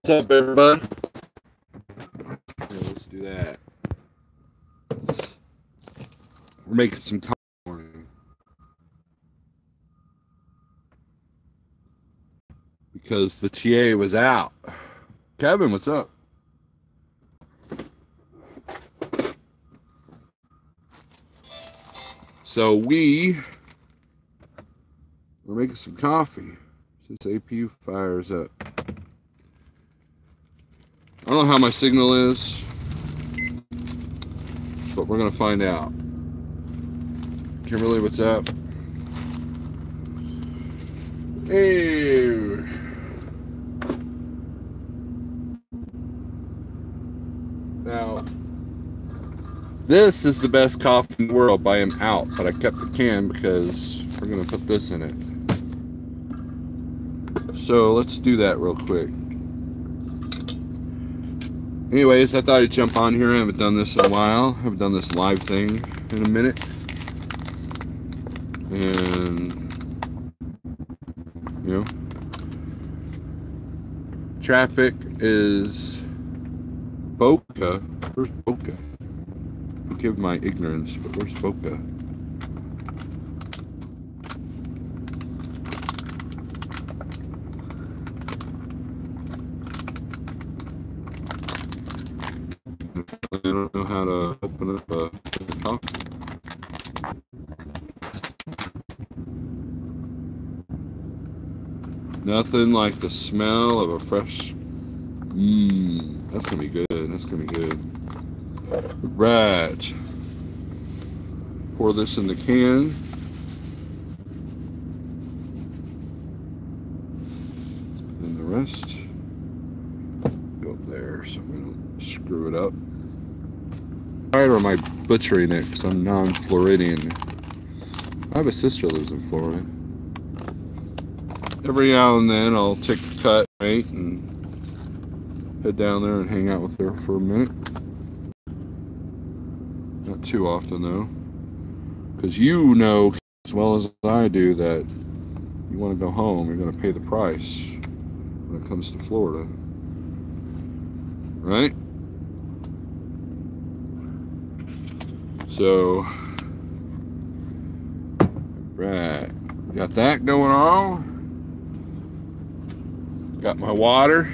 What's up, everybody? Yeah, let's do that. We're making some coffee this morning because the TA was out. Kevin, what's up? So we're making some coffee since APU fires up. I don't know how my signal is, but we're gonna find out. Kimberly, what's up? Hey. Now, this is the best coffee in the world by him out, but I kept the can because we're gonna put this in it. So let's do that real quick. Anyways, I thought I'd jump on here. I haven't done this in a while. I haven't done this live thing in a minute. And, you know, traffic is Boca. Where's Boca? Forgive my ignorance, but where's Boca? I don't know how to open up a coffee. Nothing like the smell of a fresh. That's gonna be good. That's gonna be good. Right. Pour this in the can. And the rest go up there so we don't screw it up. Or am I butchering it because I'm non-Floridian? I have a sister who lives in Florida. Every now and then I'll take a cut, right, and head down there and hang out with her for a minute. Not too often though, because you know as well as I do that you want to go home, you're going to pay the price when it comes to Florida, right? So, right, got that going on. Got my water.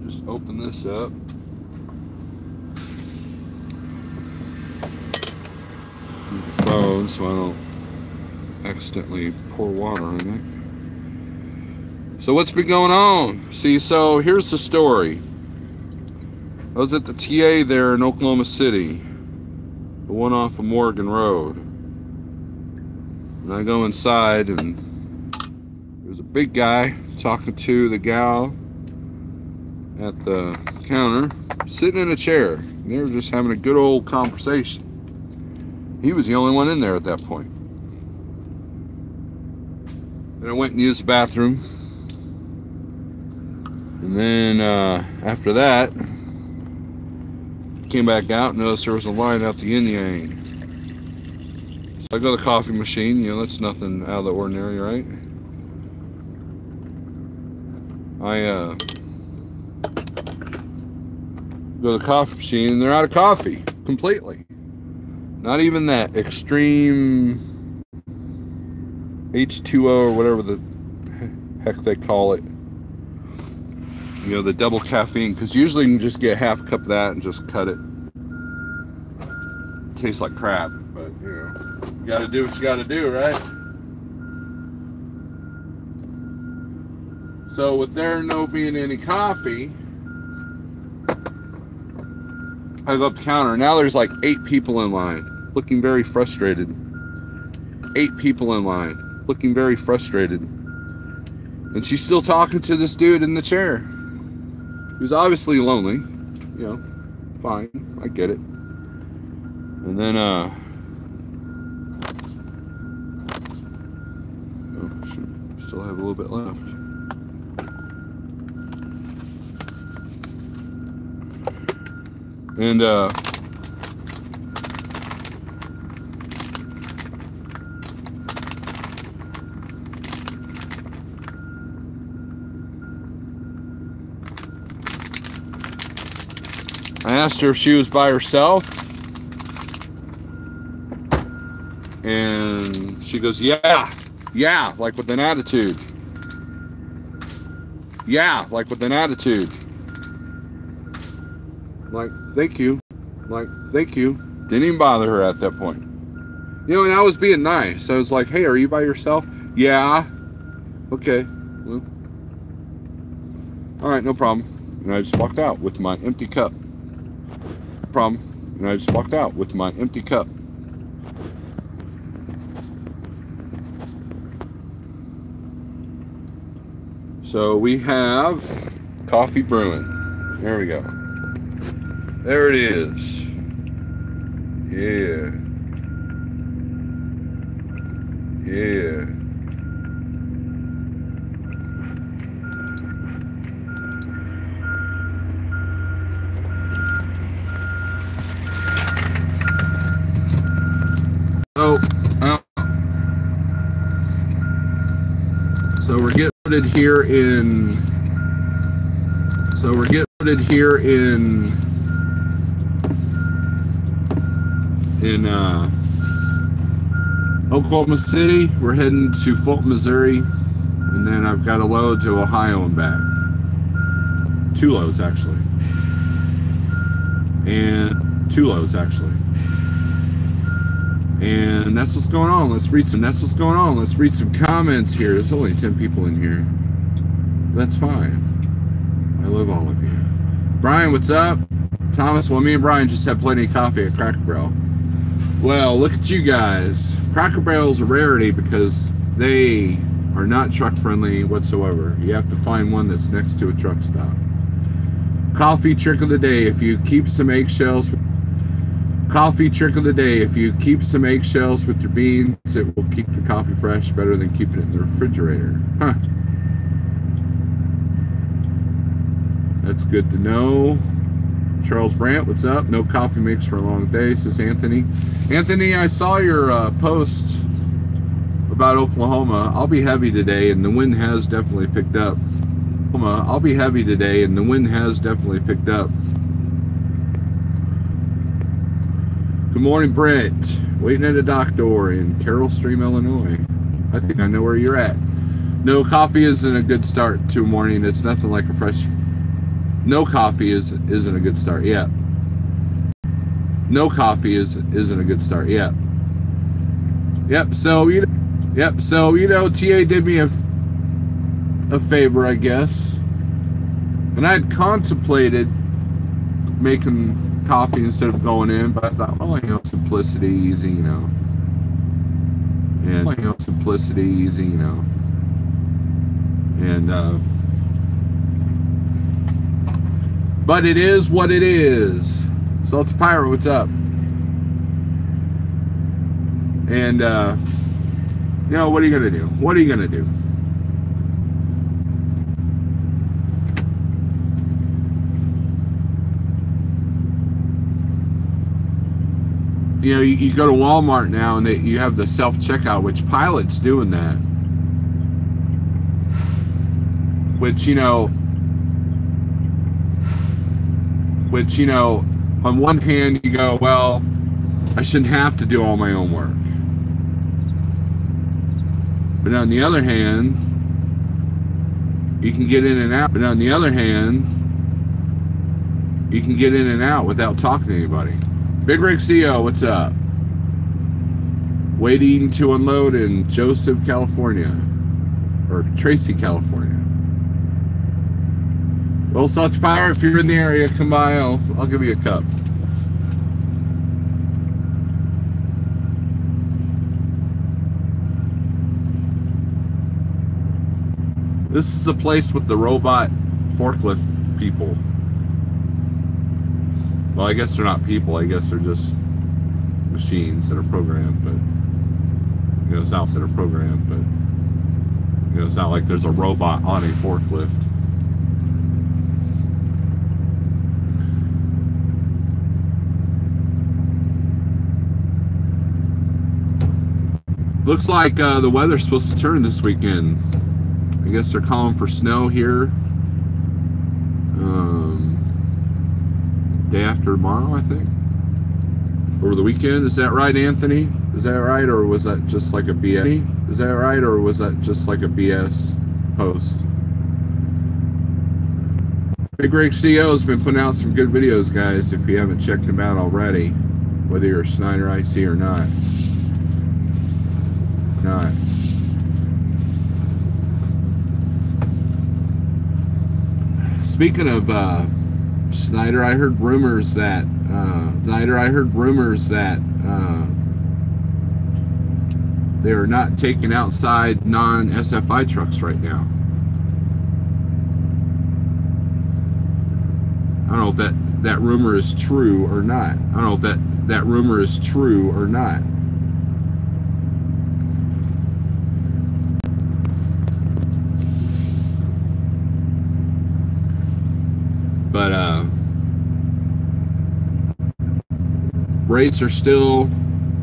Just open this up. Use the phone so I don't accidentally pour water in it. So what's been going on? See, so here's the story. I was at the TA there in Oklahoma City, the one off of Morgan Road. And I go inside and there's a big guy talking to the gal at the counter, sitting in a chair. And they were just having a good old conversation. He was the only one in there at that point. Then I went and used the bathroom. And then after that, came back out and noticed there was a line out the yin yang. So I go to the coffee machine, you know, that's nothing out of the ordinary, right? I go to the coffee machine and they're out of coffee completely. Not even that extreme H2O or whatever the heck they call it. You know, the double caffeine, because usually you can just get half a cup of that and just cut it. It tastes like crap, but you know, you gotta do what you gotta do, right? So with there no being any coffee, I go up the counter. Now there's like 8 people in line, looking very frustrated. 8 people in line, looking very frustrated. And she's still talking to this dude in the chair. He was obviously lonely, you know, fine, I get it. And then, oh, should still have a little bit left. And, I asked her if she was by herself, and she goes, yeah, like with an attitude. Yeah, like with an attitude. Like, thank you. Like, thank you. Didn't even bother her at that point. You know, and I was being nice. I was like, hey, are you by yourself? Yeah. Okay. Well, all right, no problem. And I just walked out with my empty cup. And I just walked out with my empty cup. So we have coffee brewing. There we go. There it is. Yeah. Yeah. So we're getting loaded here in. So we're getting loaded here in Oklahoma City. We're heading to Fulton, Missouri, and then I've got a load to Ohio and back. 2 loads actually, and 2 loads actually. And that's what's going on. Let's read some. That's what's going on. Let's read some comments here. There's only 10 people in here. That's fine. I love all of you. Brian, what's up? Thomas, well, me and Brian just had plenty of coffee at Cracker Barrel. Well, look at you guys. Cracker Barrel's a rarity because they are not truck friendly whatsoever. You have to find one that's next to a truck stop. Coffee trick of the day: if you keep some eggshells. Coffee trick of the day: if you keep some eggshells with your beans, it will keep the coffee fresh better than keeping it in the refrigerator. Huh. That's good to know. Charles Brandt, what's up? No coffee makes for a long day, says Anthony. Anthony, I saw your post about Oklahoma. I'll be heavy today, and the wind has definitely picked up. I'll be heavy today, and the wind has definitely picked up. Good morning, Brent. Waiting at a dock door in Carroll Stream, Illinois. I think I know where you're at. No, coffee isn't a good start to a morning. It's nothing like a fresh. No coffee isn't a good start yet. No coffee isn't a good start yet. Yep. So you know, TA did me a favor, I guess. And I had contemplated making coffee instead of going in, but I thought, well, you know, simplicity, easy, you know. And you know, simplicity, easy, you know. And but it is what it is. Salty Pirate, what's up? And you know, what are you gonna do? What are you gonna do? You know, you go to Walmart now and you have the self-checkout, which Pilot's doing that. Which, you know, on one hand you go, well, I shouldn't have to do all my own work. But on the other hand, you can get in and out. But on the other hand, you can get in and out without talking to anybody. Big Rick CEO, what's up? Waiting to unload in Joseph, California. Or Tracy, California. Well, Salty Pirate, if you're in the area, come by, I'll give you a cup. This is a place with the robot forklift people. Well, I guess they're not people. I guess they're just machines that are programmed. But you know, it's not that are programmed. But you know, it's not like there's a robot on a forklift. Looks like the weather's supposed to turn this weekend. I guess they're calling for snow here. day after tomorrow, I think. Over the weekend. Is that right, Anthony? Is that right, or was that just like a BS? Is that right, or was that just like a BS post? Big Rig CEO has been putting out some good videos, guys, if you haven't checked them out already, whether you're a Snyder IC or not. Speaking of Snyder, I heard rumors that they are not taking outside non-SFI trucks right now. I don't know if that rumor is true or not. But rates are still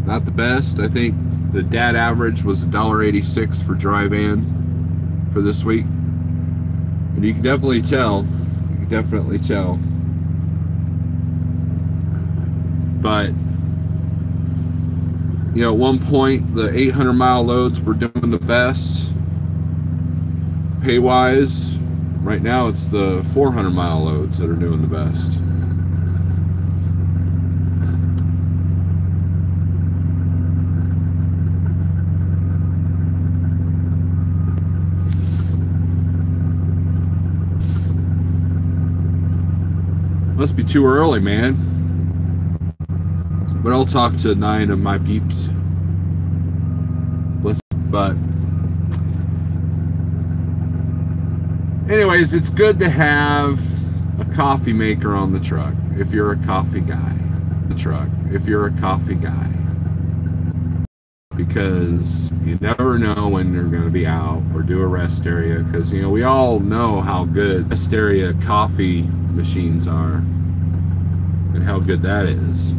not the best. I think the DAT average was $1.86 for dry van for this week, and you can definitely tell. But you know, at one point the 800-mile loads were doing the best pay wise. Right now it's the 400-mile loads that are doing the best. Must be too early, man. But I'll talk to 9 of my peeps. But anyways, it's good to have a coffee maker on the truck if you're a coffee guy. Because you never know when they're going to be out or do a rest area. Because, you know, we all know how good rest area coffee machines are and how good that is.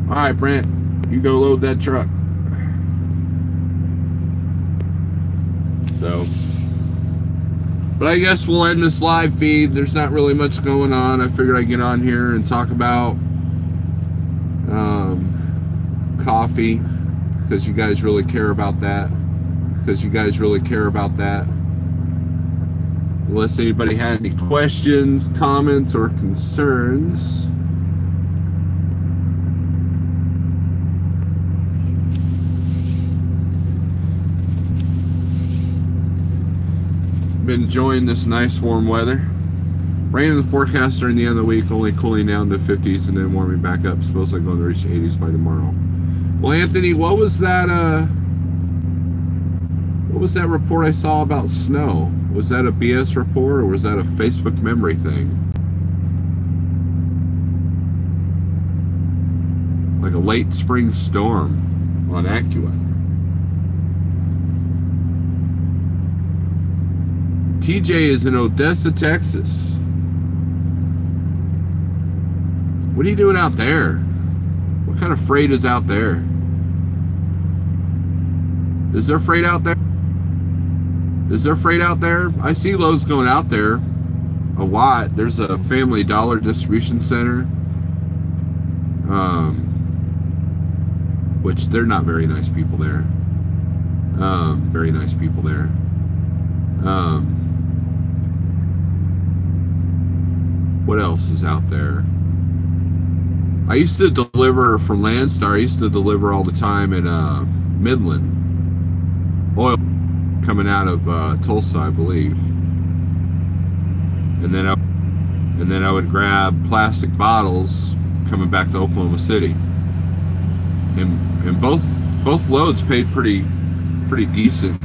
All right, Brent, you go load that truck. So, but I guess we'll end this live feed. There's not really much going on. I figured I'd get on here and talk about coffee, because you guys really care about that. Unless anybody had any questions, comments, or concerns. Been enjoying this nice warm weather. Rain in the forecast during the end of the week, only cooling down to 50s and then warming back up. Supposedly going to reach 80s by tomorrow. Well, Anthony, what was that report I saw about snow? Was that a BS report, or was that a Facebook memory thing? Like a late spring storm on AccuWeather. TJ is in Odessa, Texas. What are you doing out there? What kind of freight is out there? Is there freight out there? I see loads going out there a lot. There's a Family Dollar distribution center, which they're not very nice people there. What else is out there? I used to deliver from Landstar. I used to deliver all the time in Midland. Oil coming out of Tulsa, I believe. And then I would grab plastic bottles coming back to Oklahoma City. And both loads paid pretty decent.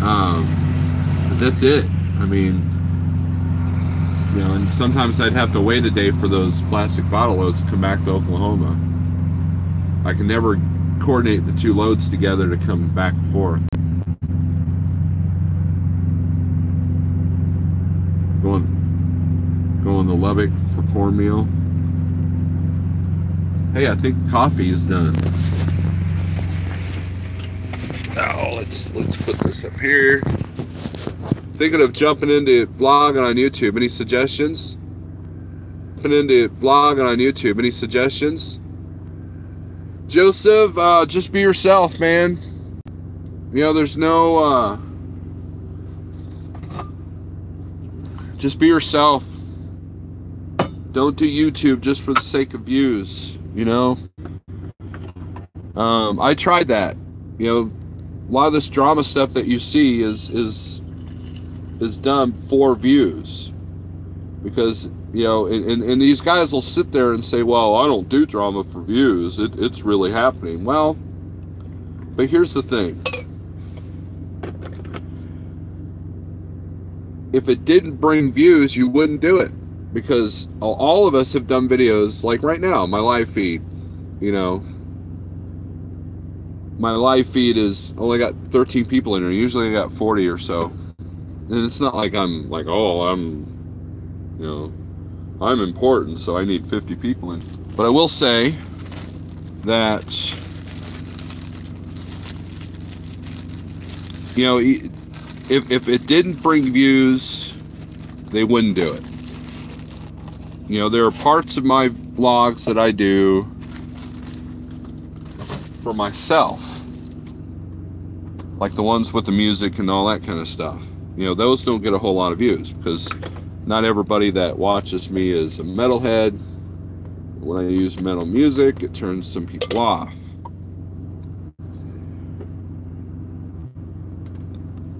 But that's it. I mean, you know, and sometimes I'd have to wait a day for those plastic bottle loads to come back to Oklahoma. I can never coordinate the two loads together to come back and forth. Going to Lubbock for cornmeal. Hey, I think coffee is done. Oh, let's put this up here. Thinking of jumping into vlogging on YouTube. Any suggestions? Any suggestions? Joseph, just be yourself, man. You know, there's no, just be yourself. Don't do YouTube just for the sake of views, you know? I tried that. You know, a lot of this drama stuff that you see is done for views. Because, you know, and these guys will sit there and say, well, I don't do drama for views. It's really happening. Well, but here's the thing. If it didn't bring views, you wouldn't do it. Because all of us have done videos, like right now, my live feed, you know. My live feed is only got 13 people in there. Usually I got 40 or so. And it's not like I'm like, oh, you know, I'm important, so I need 50 people in. But I will say that, you know, if it didn't bring views, they wouldn't do it. You know, there are parts of my vlogs that I do for myself, like the ones with the music and all that kind of stuff. You know, those don't get a whole lot of views because not everybody that watches me is a metalhead. When I use metal music, it turns some people off.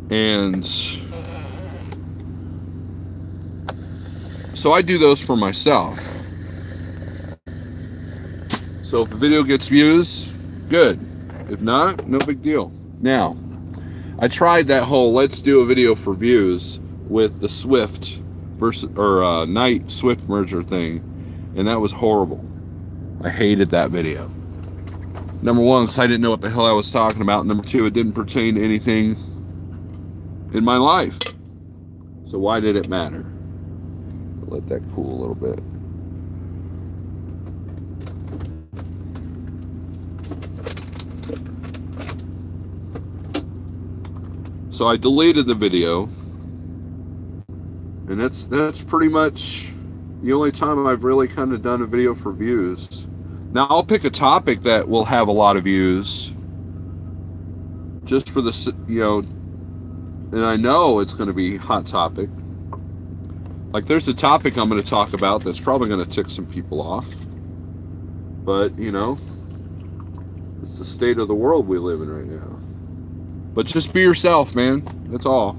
And so I do those for myself. So if the video gets views, good. If not, no big deal. Now, I tried that whole let's do a video for views with the Swift versus Knight Swift merger thing, and that was horrible. I hated that video. Number one, because I didn't know what the hell I was talking about. Number two, it didn't pertain to anything in my life. So why did it matter? Let that cool a little bit. So I deleted the video, and that's pretty much the only time I've really kind of done a video for views. Now I'll pick a topic that will have a lot of views, just for the, you know, and I know it's going to be hot topic. Like there's a topic I'm going to talk about that's probably going to tick some people off, but you know, it's the state of the world we live in right now. But just be yourself, man. That's all.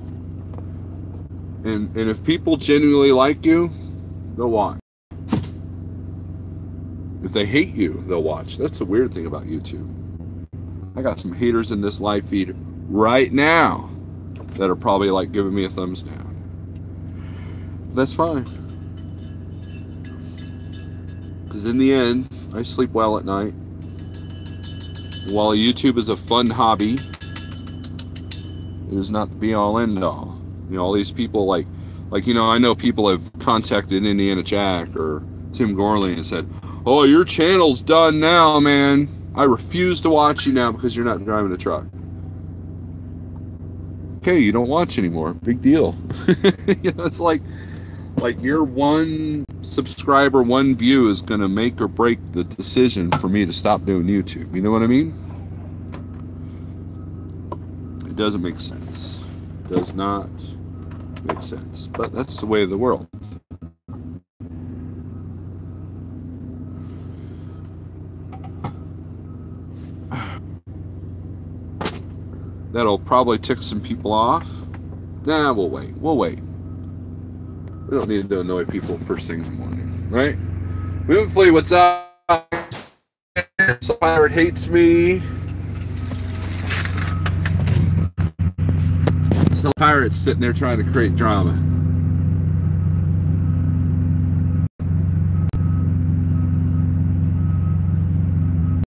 And if people genuinely like you, they'll watch. If they hate you, they'll watch. That's the weird thing about YouTube. I got some haters in this live feed right now that are probably like giving me a thumbs down. That's fine. Because in the end, I sleep well at night. And while YouTube is a fun hobby, it is not the be-all, end-all. You know, all these people like, you know, I know people have contacted Indiana Jack or Tim Gorley and said, oh, your channel's done now, man. I refuse to watch you now because you're not driving a truck. Okay, you don't watch anymore. Big deal. You know, it's like your one subscriber, one view is going to make or break the decision for me to stop doing YouTube. You know what I mean? It doesn't make sense. It does not make sense. But that's the way of the world. That'll probably tick some people off. Nah, we'll wait. We'll wait. We don't need to annoy people first thing in the morning, right? Moonflea, what's up? Pirate hates me. Some pirates sitting there trying to create drama.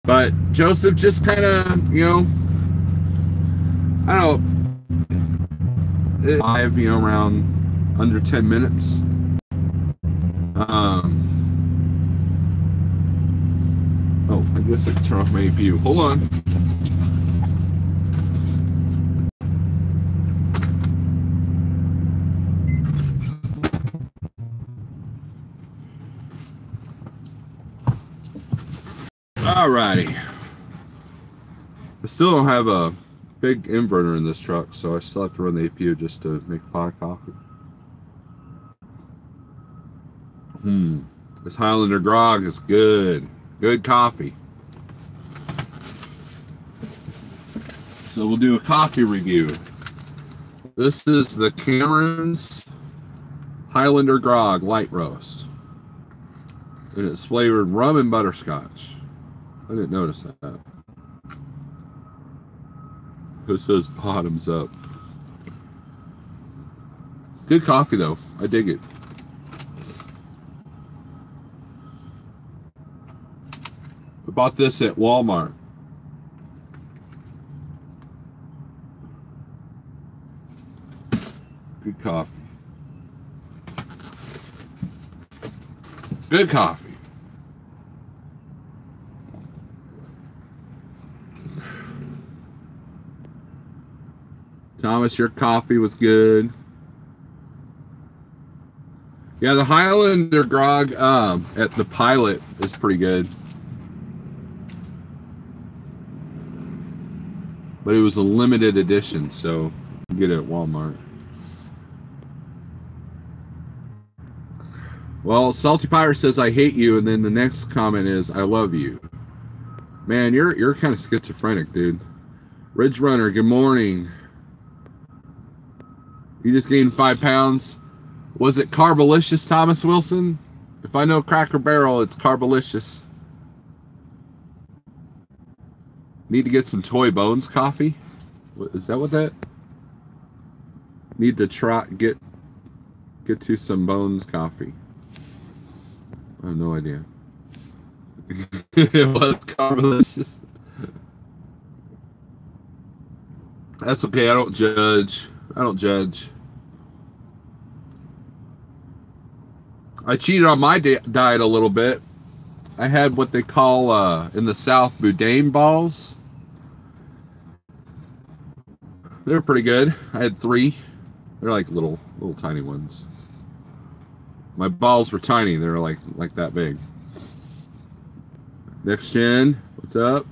But Joseph just kind of, you know, I don't know, live, you know, around under 10 minutes. guess I can turn off my APU. Hold on. Alrighty. I still don't have a big inverter in this truck, so I still have to run the APU just to make pot of coffee. This Highlander grog is good. Good coffee. So we'll do a coffee review. This is the Cameron's Highlander grog light roast. And it's flavored rum and butterscotch. I didn't notice that. It says bottoms up. Good coffee though. I dig it. I bought this at Walmart. Good coffee. Good coffee. Thomas, your coffee was good. Yeah, the Highlander grog at the Pilot is pretty good. But it was a limited edition, so you can get it at Walmart. Well, Salty Pirate says, I hate you, and then the next comment is, I love you. Man, you're kind of schizophrenic, dude. Ridge Runner, good morning. You just gained 5 pounds. Was it Carbolicious, Thomas Wilson? If I know Cracker Barrel, it's Carbolicious. Need to get some Toy Bones coffee? Is that what that? Need to try get to some Bones coffee. I have no idea. It was Carbolicious. That's okay. I don't judge. I don't judge. I cheated on my diet a little bit. I had what they call in the South boudin balls. They're pretty good. I had 3. They're like little tiny ones. My balls were tiny. They were like that big. Next Gen, what's up?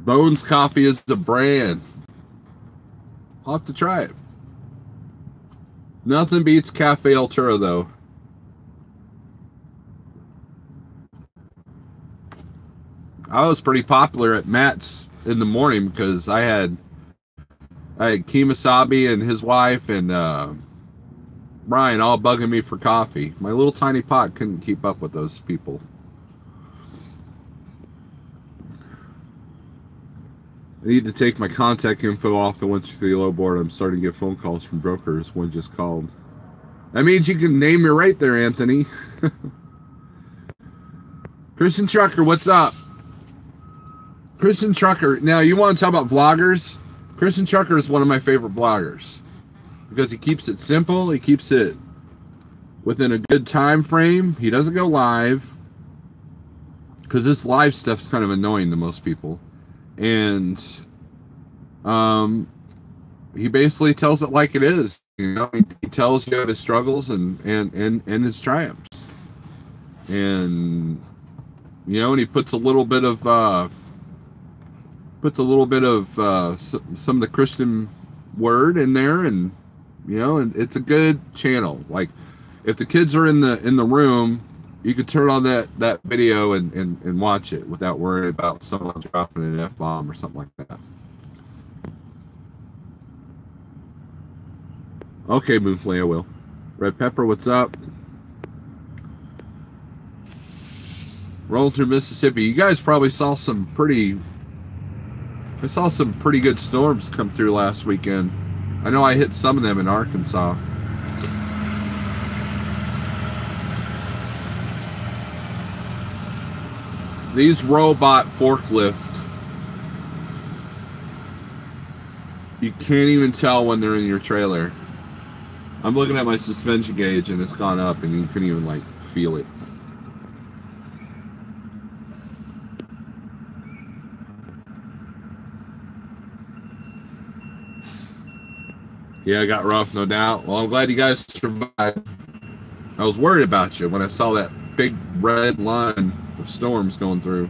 Bones Coffee is a brand. I'll have to try it. Nothing beats Cafe Altura though. I was pretty popular at Matt's in the morning because I had Kemosabe and his wife and Brian all bugging me for coffee. My little tiny pot couldn't keep up with those people. I need to take my contact info off the 123 low board. I'm starting to get phone calls from brokers. One just called. That means you can name your rate there, Anthony. Christian Trucker, what's up? Christian Trucker. Now, you want to talk about vloggers? Christian Trucker is one of my favorite vloggers because he keeps it simple. He keeps it within a good time frame. He doesn't go live because this live stuff's kind of annoying to most people. And he basically tells it like it is. You know, he tells you of his struggles and his triumphs. And you know, and he puts a little bit of some of the Christian word in there, and you know, and it's a good channel. Like if the kids are in the room, you could turn on that video and watch it without worrying about someone dropping an F-bomb or something like that. Okay, Moonflay, I will. Red Pepper, what's up? Rolling through Mississippi. You guys probably saw some pretty good storms come through last weekend. I know I hit some of them in Arkansas. These robot forklifts, you can't even tell when they're in your trailer. I'm looking at my suspension gauge and it's gone up and you couldn't even like feel it. Yeah, it got rough, no doubt. Well, I'm glad you guys survived. I was worried about you when I saw that big red line of storms going through.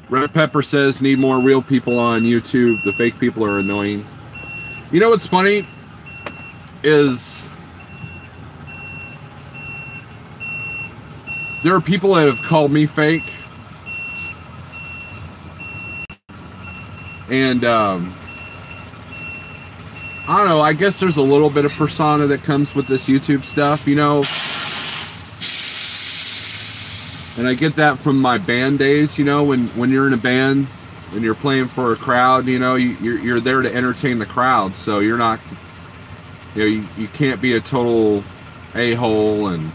Red Pepper says, need more real people on YouTube. The fake people are annoying. You know what's funny is there are people that have called me fake. And I don't know, I guess there's a little bit of persona that comes with this YouTube stuff, you know. And I get that from my band days, you know, when you're in a band and you're playing for a crowd, you know, you're there to entertain the crowd. So you're not, you know, you can't be a total a-hole, and,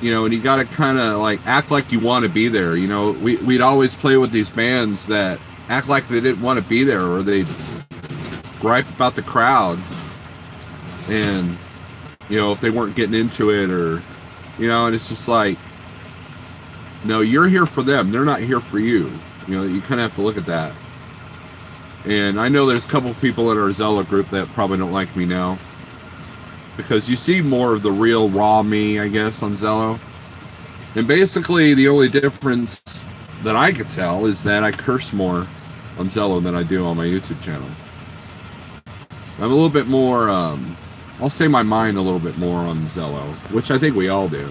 you know, and you got to kind of like act like you want to be there. You know, we'd always play with these bands that act like they didn't want to be there, or they'd gripe about the crowd. And, you know, if they weren't getting into it, or, you know, and it's just like, no, you're here for them. They're not here for you. You know, you kind of have to look at that. And I know there's a couple people in our Zello group that probably don't like me now, because you see more of the real raw me, I guess, on Zello. And basically the only difference that I could tell is that I curse more on Zello than I do on my YouTube channel. I'm a little bit more, I'll say my mind a little bit more on Zello, which I think we all do.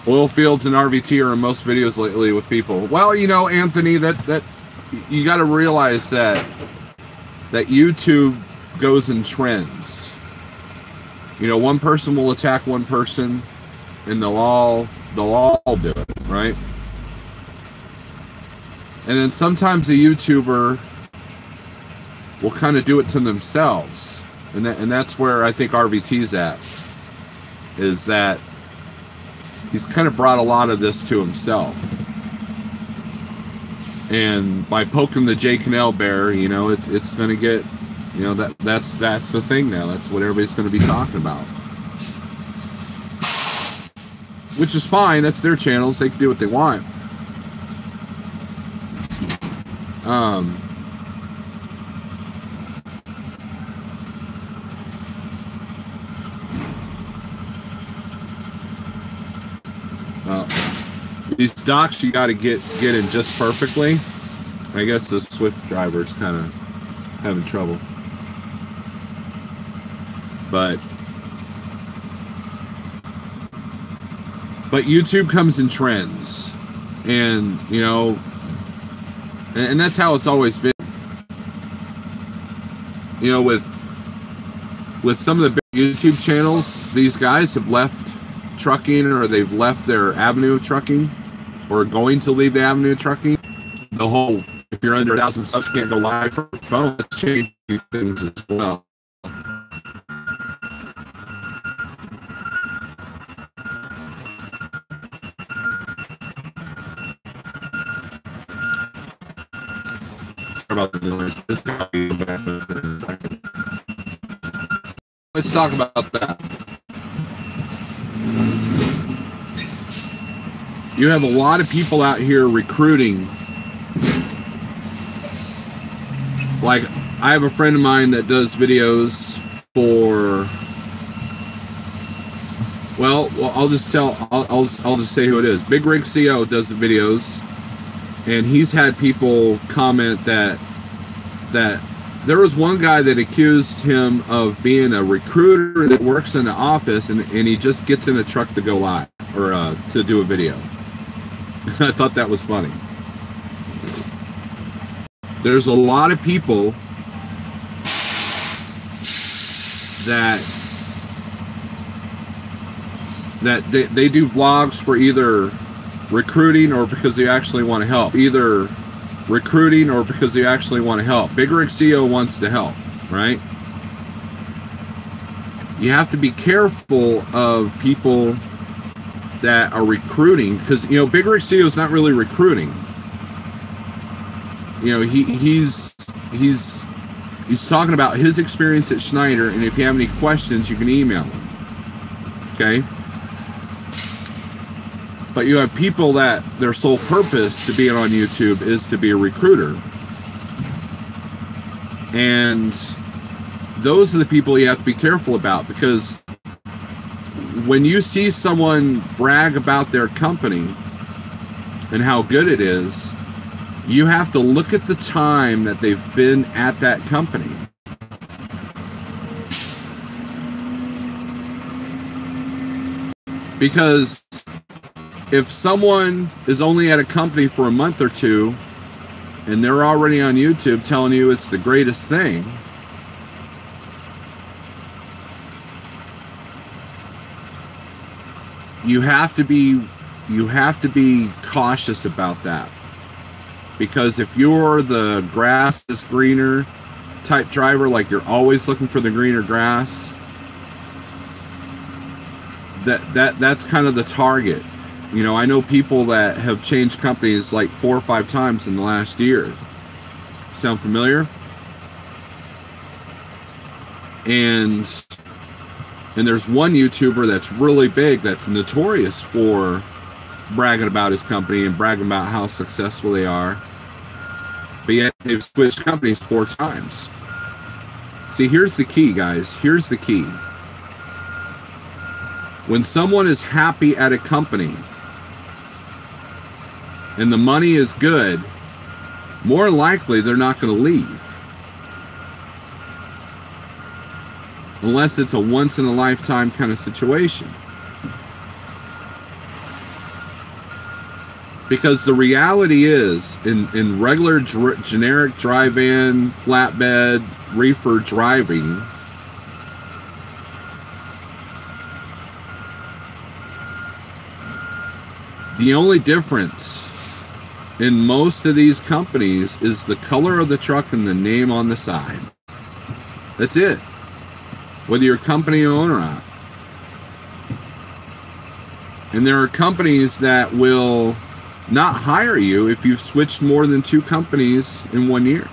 Oil fields and RVT are in most videos lately with people. Well, you know, Anthony, that you got to realize that YouTube goes in trends. You know, one person will attack one person, and they'll all do it, right? And then sometimes a YouTuber will kind of do it to themselves, and that's where I think RVT's at. Is that he's kind of brought a lot of this to himself. And by poking the J. Cannell bear, you know, it's going to get, you know, that's the thing now. That's what everybody's going to be talking about. Which is fine. That's their channels. They can do what they want. These docks you got to get in just perfectly. I guess the Swift driver's kind of having trouble, but YouTube comes in trends, and you know, and that's how it's always been. You know, with some of the big YouTube channels, these guys have left trucking, or they've left their avenue of trucking, or going to leave the avenue of trucking. The whole, if you're under 1,000 subs, you can't go live for a phone. It's changing things as well. Sorry about the noise. Let's talk about that. You have a lot of people out here recruiting. Like, I have a friend of mine that does videos for, well, I'll just say who it is. Big Rig CO does the videos, and he's had people comment that there was one guy that accused him of being a recruiter that works in the office, and he just gets in a truck to go live, or to do a video. I thought that was funny. There's a lot of people that they do vlogs for either recruiting or because they actually want to help. Either recruiting or because they actually want to help. Big Rig CO wants to help, right? You have to be careful of people that are recruiting, because, you know, Big Rig CO is not really recruiting. You know, he's he's talking about his experience at Snyder, and if you have any questions, you can email him. Okay? But you have people that their sole purpose to being on YouTube is to be a recruiter. And those are the people you have to be careful about, because when you see someone brag about their company and how good it is, you have to look at the time that they've been at that company. Because if someone is only at a company for a month or two and they're already on YouTube telling you it's the greatest thing, you have to be cautious about that. Because if you're the grass is greener type driver, like you're always looking for the greener grass, that's kind of the target. You know, I know people that have changed companies like 4 or 5 times in the last year. Sound familiar? And there's one YouTuber that's really big that's notorious for bragging about his company and bragging about how successful they are. But yet they've switched companies 4 times. See, here's the key, guys. Here's the key. When someone is happy at a company and the money is good, more likely they're not going to leave. Unless it's a once-in-a-lifetime kind of situation. Because the reality is, in regular generic drive-in, flatbed, reefer driving, the only difference in most of these companies is the color of the truck and the name on the side. That's it. Whether you're a company owner or not. And there are companies that will not hire you if you've switched more than 2 companies in 1 year.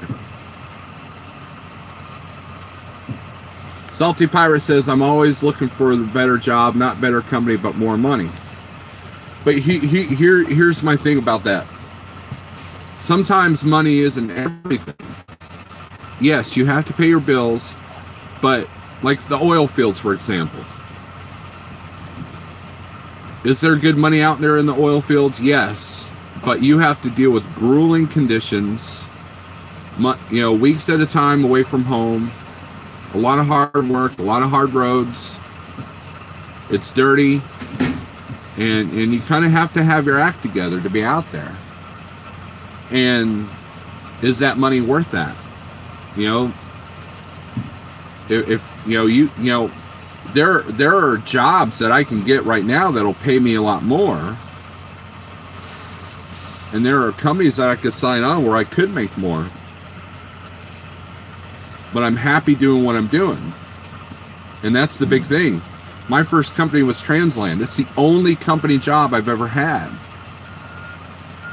Salty Pirate says, I'm always looking for the better job, not better company, but more money. But here's my thing about that. Sometimes money isn't everything. Yes, you have to pay your bills, but like the oil fields, for example. Is there good money out there in the oil fields? Yes, but you have to deal with grueling conditions, you know, weeks at a time away from home, a lot of hard work, a lot of hard roads. It's dirty, and you kind of have to have your act together to be out there. And is that money worth that? You know, if you know, there are jobs that I can get right now that'll pay me a lot more, and there are companies that I could sign on where I could make more, but I'm happy doing what I'm doing. And that's the big thing. My first company was Transland. It's the only company job I've ever had.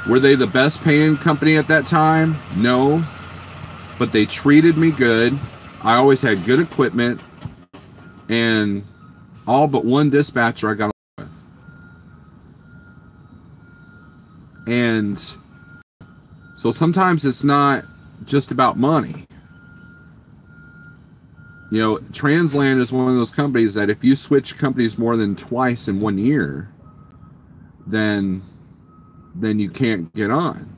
Were they the best paying company at that time? No, but they treated me good. I always had good equipment, and all but one dispatcher I got along with. And so sometimes it's not just about money. You know, Transland is one of those companies that if you switch companies more than twice in 1 year, then you can't get on.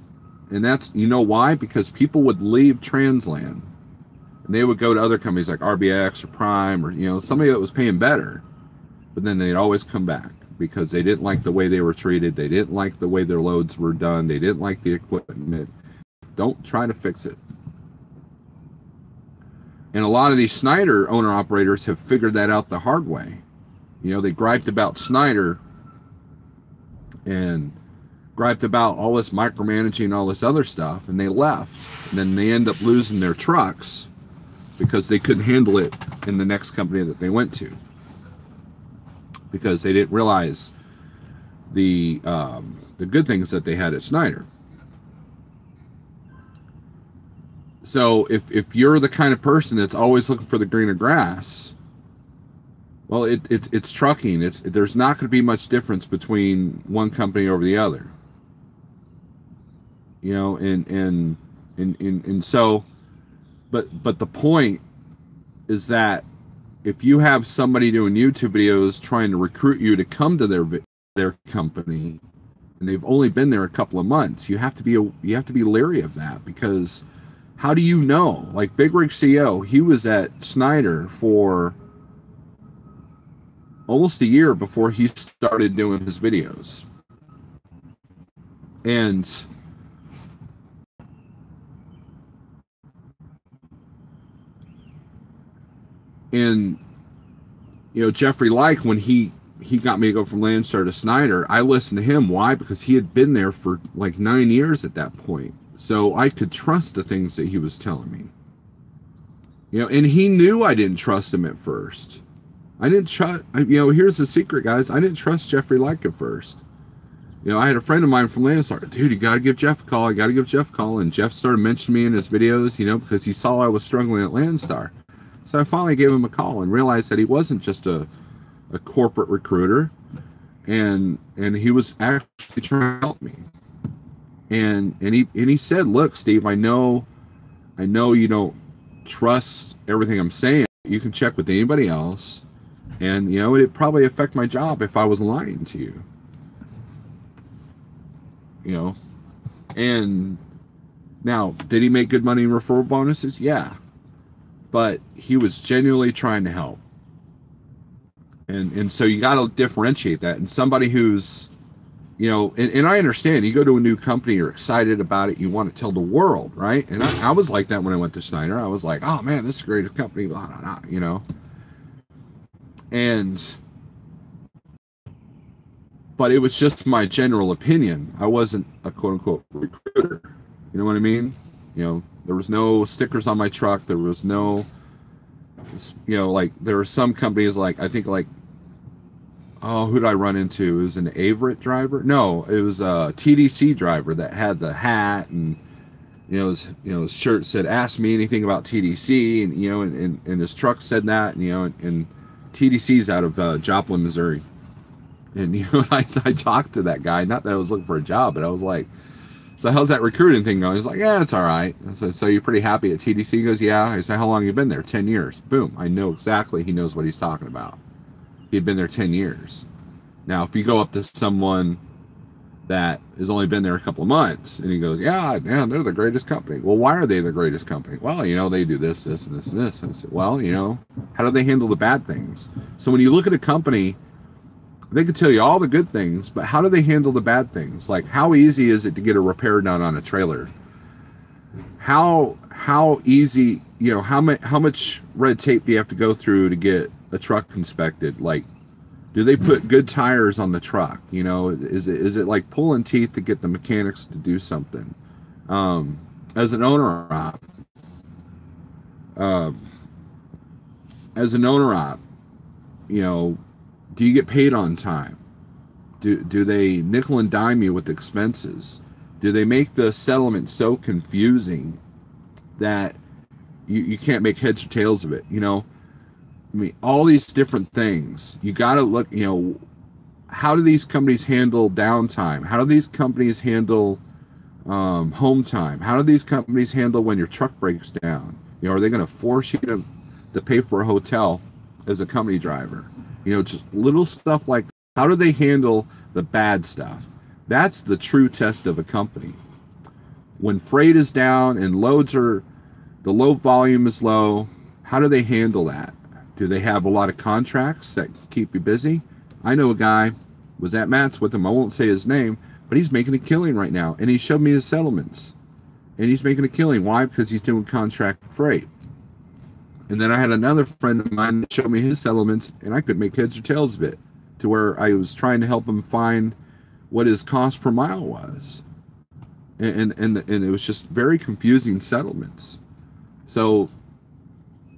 And that's, you know why? Because people would leave Transland and they would go to other companies like RBX or Prime, or, you know, somebody that was paying better, but then they'd always come back because they didn't like the way they were treated. They didn't like the way their loads were done. They didn't like the equipment. Don't try to fix it. And a lot of these Snyder owner-operators have figured that out the hard way. You know, they griped about Snyder and griped about all this micromanaging and all this other stuff, and they left. And then they end up losing their trucks because they couldn't handle it in the next company that they went to, because they didn't realize the good things that they had at Snyder. So if you're the kind of person that's always looking for the greener grass, well, it's trucking. There's not going to be much difference between one company over the other. You know, and so, but the point is that if you have somebody doing YouTube videos trying to recruit you to come to their company, and they've only been there a couple of months, you have to be leery of that, because how do you know? Like Big Rig CEO, he was at Snyder for almost a year before he started doing his videos. And you know, Jeffrey Like, when he got me to go from Landstar to Snyder, I listened to him. Why? Because he had been there for like 9 years at that point. So I could trust the things that he was telling me. You know, and he knew I didn't trust him at first. I didn't trust, you know, here's the secret, guys. I didn't trust Jeffrey Like at first. You know, I had a friend of mine from Landstar. Dude, you got to give Jeff a call. I got to give Jeff a call. And Jeff started mentioning me in his videos, you know, because he saw I was struggling at Landstar. So I finally gave him a call and realized that he wasn't just a corporate recruiter, and he was actually trying to help me. And he said, "Look, Steve, I know you don't trust everything I'm saying. You can check with anybody else, and you know it'd probably affect my job if I was lying to you." You know, and now, did he make good money in referral bonuses? Yeah, but he was genuinely trying to help. And so you got to differentiate that. And somebody who's, you know, and I understand, you go to a new company, you're excited about it, you want to tell the world, right? And I was like that when I went to Steiner. I was like, oh man, this is a great company, blah, blah, blah, you know. But it was just my general opinion. I wasn't a quote unquote recruiter. You know what I mean? You know, there was no stickers on my truck. There was no, you know, like there were some companies like, I think like, oh, who did I run into? It was an Averett driver. No, it was a TDC driver that had the hat, and his shirt said, "Ask me anything about TDC," and and his truck said that, and and TDC's out of Joplin, Missouri, and I talked to that guy. Not that I was looking for a job, but I was like, "So how's that recruiting thing going?" He's like, "Yeah, it's all right." I said, "So you're pretty happy at TDC?" He goes, "Yeah." I said, "How long have you been there?" 10 years. Boom. I know exactly. He knows what he's talking about. He'd been there 10 years. Now, if you go up to someone that has only been there a couple of months and he goes, yeah, they're the greatest company. Well, why are they the greatest company? Well, they do this, this, and this, and this. And I said, well, how do they handle the bad things? So when you look at a company, they could tell you all the good things, but how do they handle the bad things? Like, how easy is it to get a repair done on a trailer? How easy, how much red tape do you have to go through to get a truck inspected? Like, do they put good tires on the truck? Is it like pulling teeth to get the mechanics to do something? As an owner op, do you get paid on time? Do they nickel and dime you with expenses? Do they make the settlement so confusing that you can't make heads or tails of it? I mean, all these different things. You got to look, how do these companies handle downtime? How do these companies handle home time? How do these companies handle when your truck breaks down? Are they going to force you to pay for a hotel as a company driver? Just little stuff like that. How do they handle the bad stuff? That's the true test of a company. When freight is down and the load volume is low, how do they handle that? Do they have a lot of contracts that keep you busy? I know a guy, was at Matt's with him, I won't say his name, but he's making a killing right now. And he showed me his settlements. And he's making a killing. Why? Because he's doing contract freight. And then I had another friend of mine that showed me his settlements, and I could make heads or tails of it, to where I was trying to help him find what his cost per mile was. And it was just very confusing settlements. So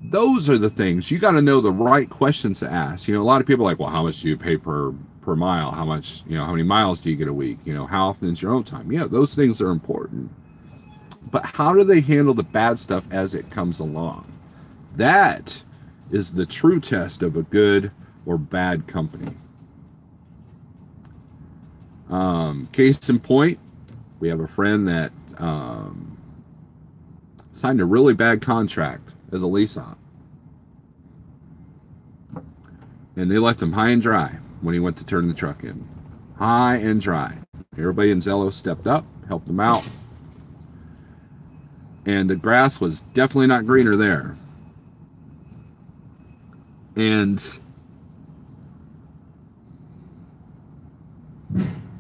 those are the things. You got to know the right questions to ask. A lot of people are like, well, how much do you pay per mile? How much, how many miles do you get a week? How often is your own time? Yeah, those things are important. but how do they handle the bad stuff as it comes along? That is the true test of a good or bad company. Case in point, we have a friend that signed a really bad contract as a lease op. And they left him high and dry when he went to turn the truck in. High and dry. Everybody in Zello stepped up, helped him out. And the grass was definitely not greener there. And,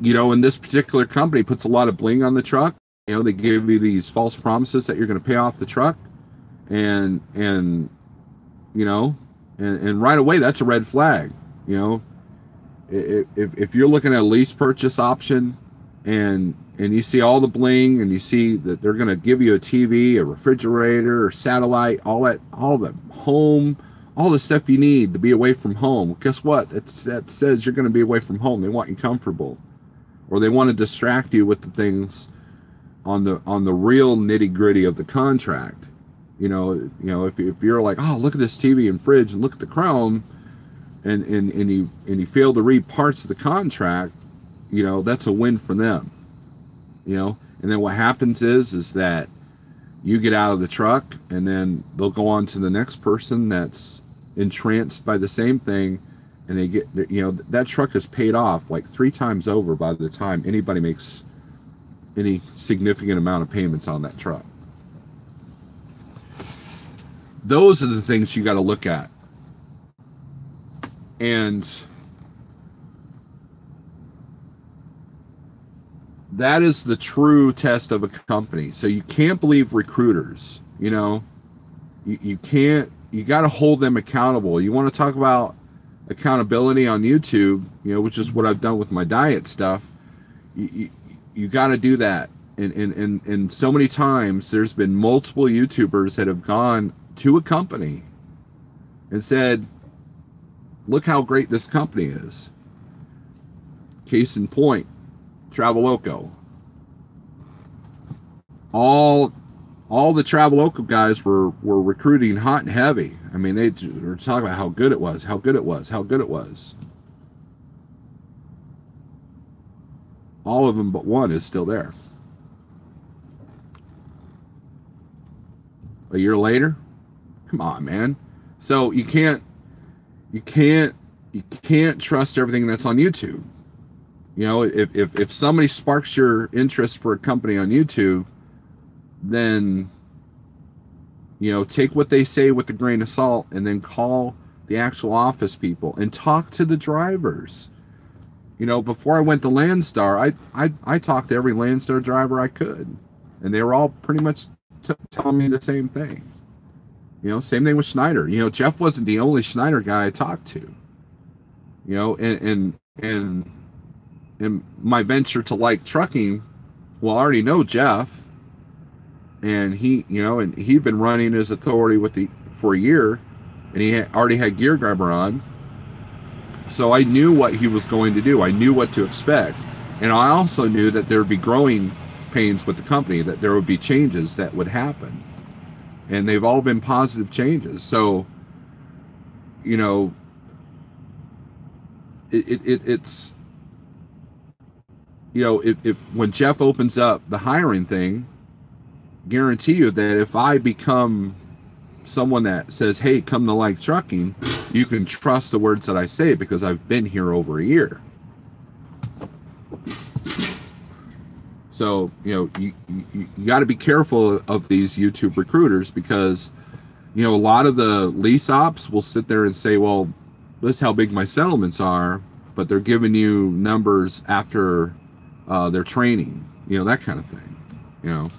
you know, and this particular company puts a lot of bling on the truck. You know, they give you these false promises that you're going to pay off the truck. And you know, and right away, that's a red flag. You know, if you're looking at a lease purchase option and you see all the bling and you see that they're going to give you a TV, a refrigerator, or satellite, all the home, all the stuff you need to be away from home. Guess what? That says you're going to be away from home. They want you comfortable, or they want to distract you with the things on the real nitty gritty of the contract. You know, if you're like, oh, look at this TV and fridge and look at the chrome, and you fail to read parts of the contract, you know, that's a win for them. You know, and then what happens is that you get out of the truck, and then they'll go on to the next person that's entranced by the same thing, and they get, you know, that truck is paid off like 3 times over by the time anybody makes any significant amount of payments on that truck. Those are the things you got to look at. And that is the true test of a company. So you can't believe recruiters, you know, you can't, you got to hold them accountable. You want to talk about accountability on YouTube, you know, which is what I've done with my diet stuff. You got to do that. And so many times there's been multiple YouTubers that have gone to a company and said, look how great this company is. Case in point, Traveloco. All the Traveloco guys were recruiting hot and heavy. I mean, they were talking about how good it was, how good it was, how good it was. All of them but one is still there. A year later, come on, man. So you can't trust everything that's on YouTube. You know, if somebody sparks your interest for a company on YouTube, then, you know, take what they say with a grain of salt, and then call the actual office people and talk to the drivers. You know, before I went to Landstar, I talked to every Landstar driver I could, and they were all pretty much telling me the same thing. You know, same thing with Snyder. You know, Jeff wasn't the only Snyder guy I talked to. You know, and my venture to like trucking, well, I already know Jeff, and he, you know, and he'd been running his authority for a year, and he already had Gear Grabber on. So I knew what he was going to do. I knew what to expect. And I also knew that there would be growing pains with the company, that there would be changes that would happen. And they've all been positive changes. So, you know, it's, you know, if when Jeff opens up the hiring thing, guarantee you that if I become someone that says, hey, come to like trucking, you can trust the words that I say, because I've been here over a year. So, you know, you got to be careful of these YouTube recruiters, because, you know, a lot of the lease ops will sit there and say, well, this is how big my settlements are, but they're giving you numbers after their training, you know, that kind of thing, you know.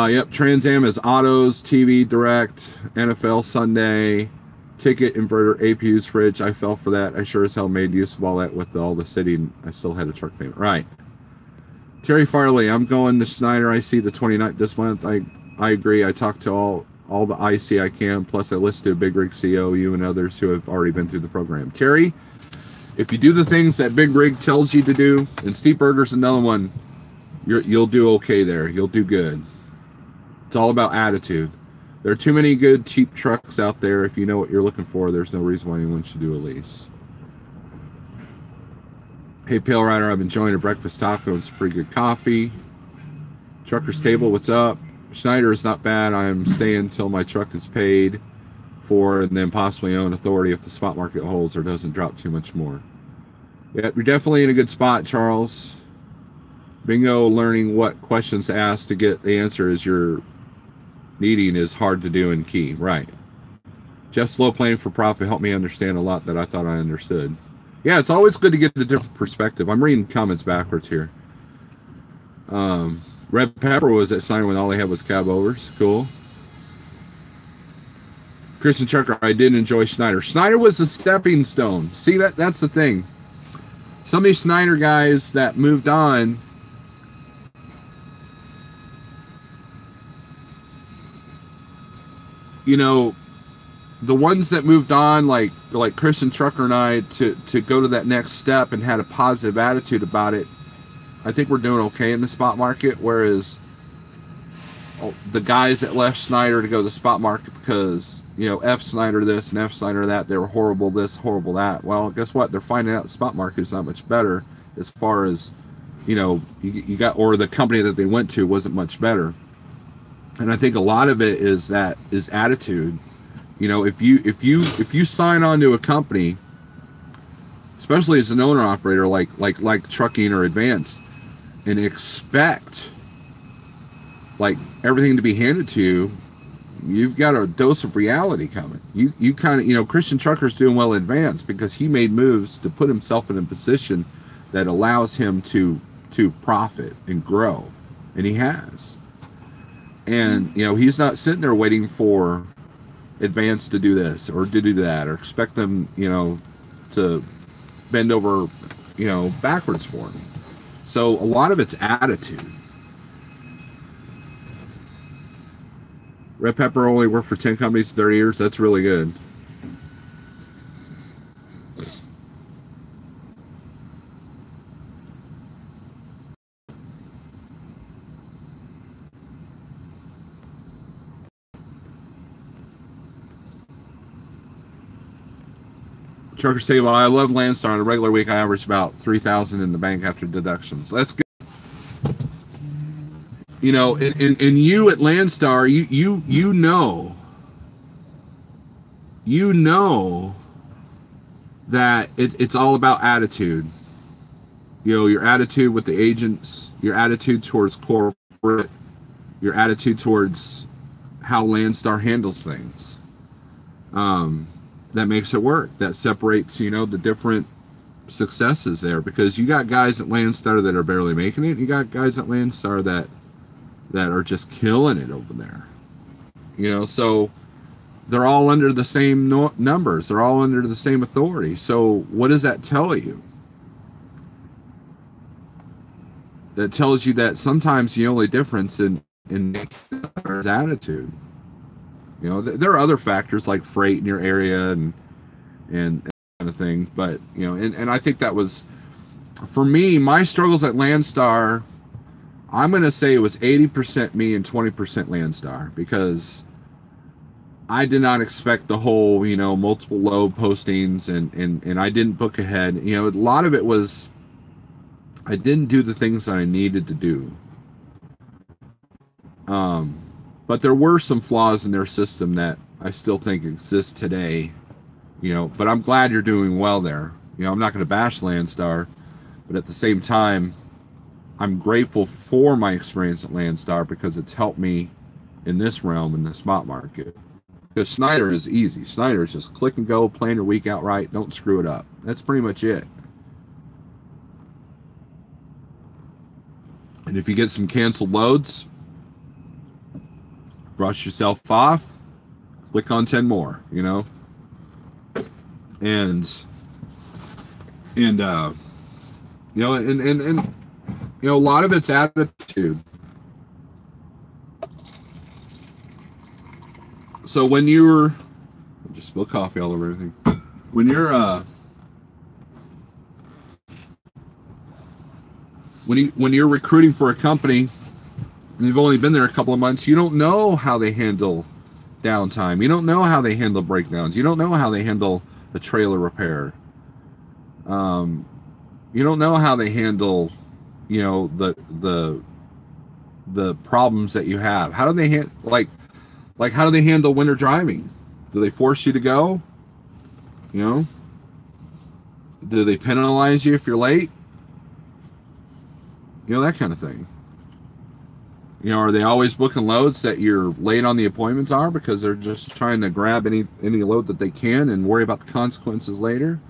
Yep, Trans Am is autos, TV, direct, NFL Sunday, ticket, inverter, APUs, fridge. I fell for that. I sure as hell made use of all that with all the city. I still had a truck payment. Right. Terry Farley, I'm going to Snyder. I see the 29th this month. I agree. I talked to all the IC I can. Plus, I listened to Big Rig CEO, you and others who have already been through the program. Terry, if you do the things that Big Rig tells you to do, and Steve Berger's another one, You'll do okay there. You'll do good. It's all about attitude. There are too many good cheap trucks out there. If you know what you're looking for, there's no reason why anyone should do a lease. Hey, Pale Rider, I'm enjoying a breakfast taco and some pretty good coffee. Trucker's Table, what's up? Snyder is not bad. I'm staying until my truck is paid for and then possibly own authority if the spot market holds or doesn't drop too much more. Yeah, you're definitely in a good spot, Charles. Bingo, learning what questions to ask to get the answer is you're needing is hard to do and key. Right. Jeff Slow Playing for Profit helped me understand a lot that I thought I understood. Yeah, it's always good to get a different perspective. I'm reading comments backwards here. Red Pepper was at Steiner when all they had was cab overs. Cool. Christian Chucker, I did enjoy Snyder. Snyder was a stepping stone. See, that's the thing. Some of these Snyder guys that moved on, you know, the ones that moved on, like Christian Trucker and I, to go to that next step and had a positive attitude about it, I think we're doing okay in the spot market. Whereas the guys that left Snyder to go to the spot market because, you know, F Snyder this and F Snyder that, they were horrible this, horrible that. Well, guess what? They're finding out the spot market is not much better as far as, you know, you got, or the company that they went to wasn't much better. And I think a lot of it is attitude. You know, if you sign on to a company, especially as an owner operator like trucking or advanced, and expect like everything to be handed to you, you've got a dose of reality coming. You kind of, you know, Christian Trucker's doing well in advance because he made moves to put himself in a position that allows him to profit and grow, and he has. And, you know, he's not sitting there waiting for advance to do this or to do that or expect them, you know, to bend over, you know, backwards for him. So a lot of it's attitude. Red Pepper only worked for 10 companies in 30 years. That's really good. Trucker say, well, I love Landstar. On a regular week, I average about 3,000 in the bank after deductions. That's good. You know, and you at Landstar, you know that it's all about attitude. You know, your attitude with the agents, your attitude towards corporate, your attitude towards how Landstar handles things. That makes it work. That separates, you know, the different successes there, because you got guys at Landstar that are barely making it. You got guys at Landstar that are just killing it over there. You know, so they're all under the same numbers. They're all under the same authority. So what does that tell you? That tells you that sometimes the only difference in is attitude. You know, there are other factors like freight in your area and kind of thing, but you know, and I think that was, for me, my struggles at Landstar, I'm going to say it was 80% me and 20% Landstar, because I did not expect the whole, you know, multiple load postings and I didn't book ahead. You know, a lot of it was I didn't do the things that I needed to do. But there were some flaws in their system that I still think exist today, you know, but I'm glad you're doing well there. You know, I'm not going to bash Landstar, but at the same time, I'm grateful for my experience at Landstar because it's helped me in this realm, in the spot market. Because Snyder is easy. Snyder is just click and go, plan your week out right, don't screw it up. That's pretty much it. And if you get some canceled loads, brush yourself off, click on 10 more, you know? And you know, and you know, a lot of it's attitude. So when you're, I just spilled coffee all over everything. When when you're recruiting for a company and you've only been there a couple of months, you don't know how they handle downtime. You don't know how they handle breakdowns. You don't know how they handle a trailer repair. You don't know how they handle, you know, the problems that you have. How do they like how do they handle winter driving? Do they force you to go? You know? Do they penalize you if you're late? You know, that kind of thing. You know, are they always booking loads that you're late on the appointments are because they're just trying to grab any load that they can and worry about the consequences later?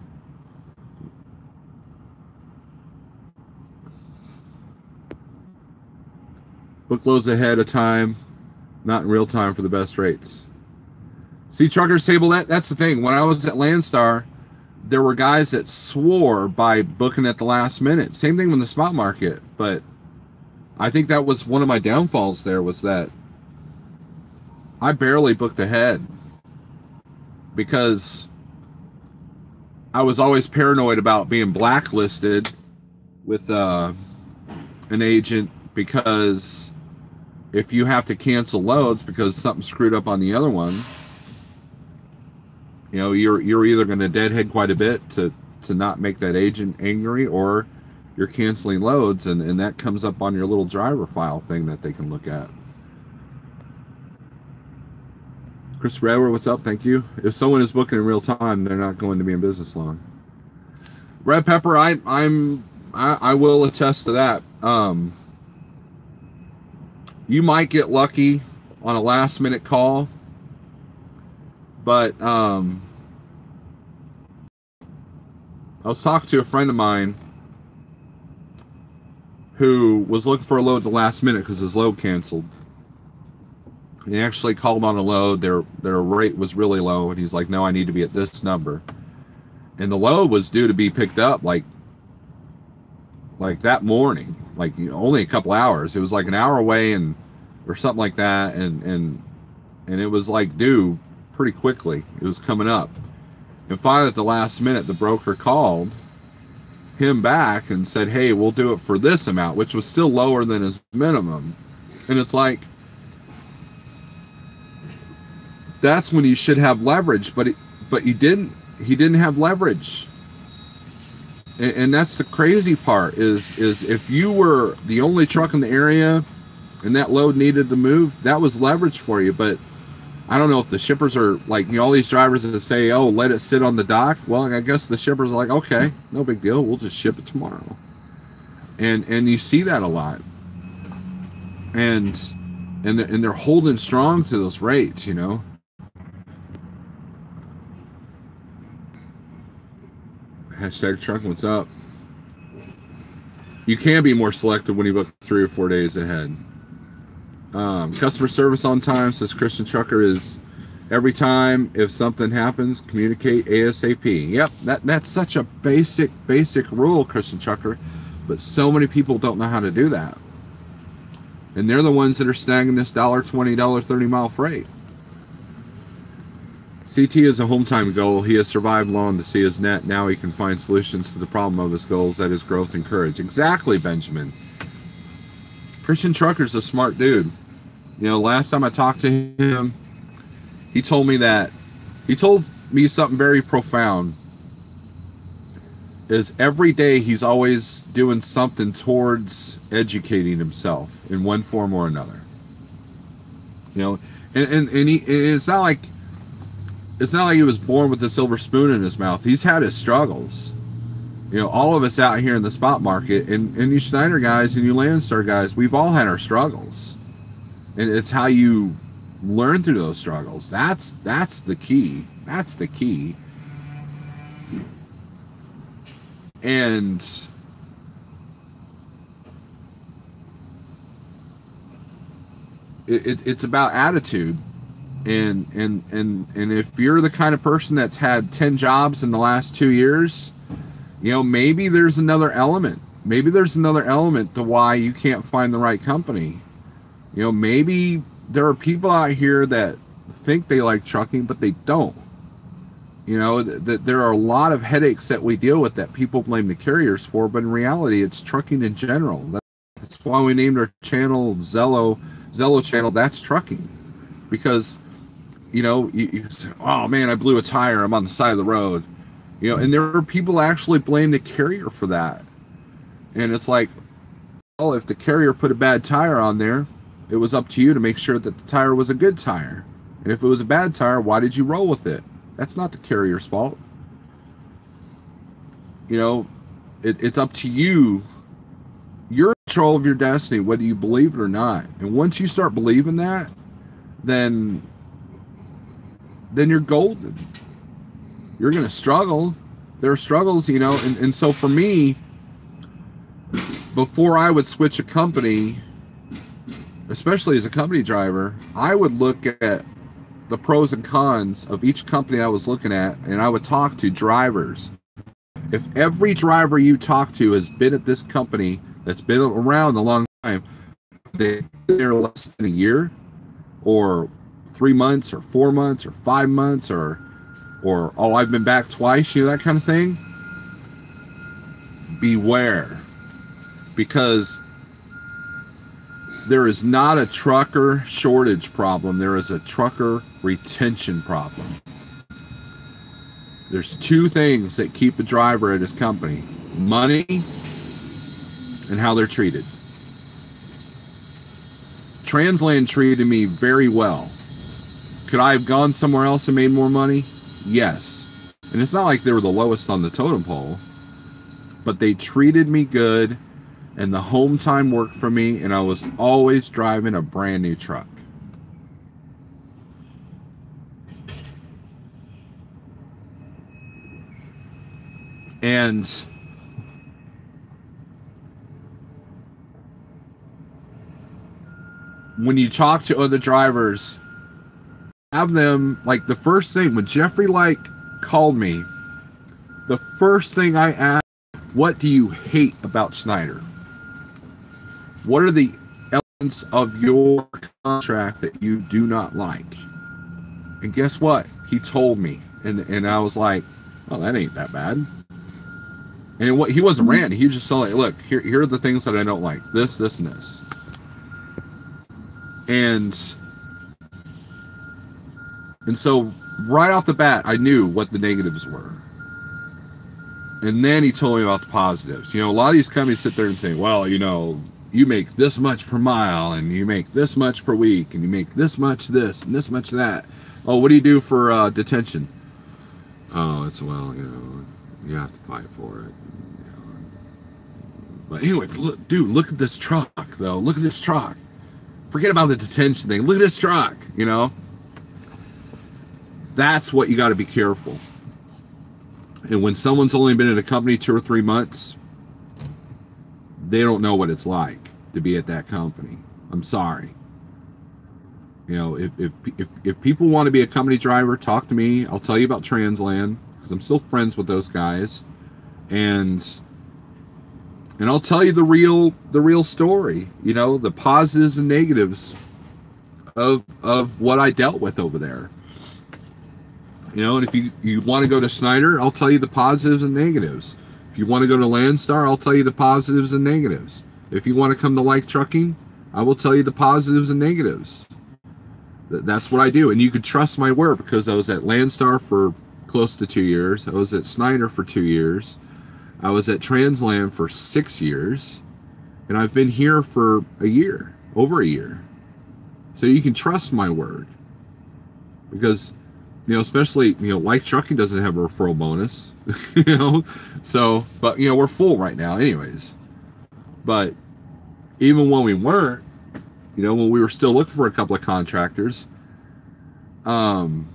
Book loads ahead of time, not in real time for the best rates. See, truckers table, that's the thing. When I was at Landstar, there were guys that swore by booking at the last minute. Same thing with the spot market, but I think that was one of my downfalls there, was that I barely booked ahead because I was always paranoid about being blacklisted with an agent, because if you have to cancel loads because something screwed up on the other one, you know, you're either going to deadhead quite a bit to not make that agent angry, or you're canceling loads, and that comes up on your little driver file thing that they can look at. Chris Edward, what's up? Thank you. If someone is booking in real time, they're not going to be in business long. Red Pepper, I will attest to that. You might get lucky on a last minute call, but I was talking to a friend of mine who was looking for a load at the last minute because his load canceled. He actually called on a load. Their rate was really low, and he's like, no, I need to be at this number. And the load was due to be picked up like that morning, like, you know, only a couple hours. It was like an hour away or something like that, and it was like due pretty quickly. It was coming up. And finally at the last minute, the broker called him back and said, hey, we'll do it for this amount, which was still lower than his minimum. And it's like, that's when he should have leverage, but he didn't have leverage. And that's the crazy part, is if you were the only truck in the area and that load needed to move, that was leverage for you. But I don't know if the shippers are like, you know, all these drivers that say, oh, let it sit on the dock. Well, I guess the shippers are like, okay, no big deal, we'll just ship it tomorrow. And you see that a lot. And they're holding strong to those rates, you know. Hashtag trucking, what's up? You can be more selective when you book 3 or 4 days ahead. Customer service on time, says Christian Trucker, is every time if something happens, communicate ASAP. Yep, that's such a basic rule, Christian Trucker, but so many people don't know how to do that. And they're the ones that are snagging this $1.20, $30 mile freight. CT is a home time goal. He has survived long to see his net. Now he can find solutions to the problem of his goals, that is growth and courage. Exactly, Benjamin. Christian Trucker's a smart dude. You know, last time I talked to him, he told me something very profound. Is every day he's always doing something towards educating himself in one form or another. You know, and it's not like he was born with a silver spoon in his mouth. He's had his struggles. You know, all of us out here in the spot market, and you Snyder guys and you Landstar guys, we've all had our struggles. And it's how you learn through those struggles. That's the key. That's the key. And it's about attitude. And if you're the kind of person that's had 10 jobs in the last 2 years, you know, maybe there's another element. Maybe there's another element to why you can't find the right company. You know, maybe there are people out here that think they like trucking, but they don't. You know, that there are a lot of headaches that we deal with that people blame the carriers for, but in reality, it's trucking in general. That's why we named our channel Zello channel. That's trucking, because you know, you say, oh man, I blew a tire, I'm on the side of the road, you know, and there are people who actually blame the carrier for that. And it's like, well, if the carrier put a bad tire on there, it was up to you to make sure that the tire was a good tire. And if it was a bad tire, why did you roll with it? That's not the carrier's fault. You know, it's up to you. You're in control of your destiny, whether you believe it or not. And once you start believing that, then you're golden. You're going to struggle. There are struggles, you know, and so for me, before I would switch a company, especially as a company driver, I would look at the pros and cons of each company I was looking at, and I would talk to drivers. If every driver you talk to has been at this company that's been around a long time, they're there less than a year, or 3 months, or 4 months, or 5 months, or oh, I've been back twice, you know, that kind of thing, beware. Because there is not a trucker shortage problem. There is a trucker retention problem. There's two things that keep a driver at his company: money and how they're treated. Transland treated me very well. Could I have gone somewhere else and made more money? Yes. And it's not like they were the lowest on the totem pole, but they treated me good. And the home time worked for me, and I was always driving a brand new truck. And when you talk to other drivers, have them, like, the first thing, when Jeffrey called me, the first thing I asked, what do you hate about Snyder? What are the elements of your contract that you do not like? And guess what? He told me. And I was like, well, that ain't that bad. And he wasn't ranting. He was just like, look, here are the things that I don't like. This, and this. And so right off the bat, I knew what the negatives were. And then he told me about the positives. You know, a lot of these companies sit there and say, well, you know, you make this much per mile, and you make this much per week, and you make this much this, and this much that. Oh, what do you do for detention? Oh, it's, well, you know, you have to fight for it. You know. But anyway, look at this truck, though. Look at this truck. Forget about the detention thing. Look at this truck, you know. That's what you got to be careful. And when someone's only been in a company 2 or 3 months, they don't know what it's like to be at that company. I'm sorry. You know, if people want to be a company driver, talk to me. I'll tell you about Transland, because I'm still friends with those guys, and I'll tell you the real story. You know, the positives and negatives of what I dealt with over there. You know, and if you want to go to Snyder, I'll tell you the positives and negatives. If you want to go to Landstar, I'll tell you the positives and negatives. If you want to come to Like Trucking, I will tell you the positives and negatives. That's what I do. And you can trust my word, because I was at Landstar for close to 2 years. I was at Snyder for 2 years. I was at Transland for 6 years. And I've been here for a year, over a year. So you can trust my word. Because, you know, especially, you know, Like Trucking doesn't have a referral bonus, you know, so, but, you know, we're full right now anyways. But even when we weren't, you know, when we were still looking for a couple of contractors, you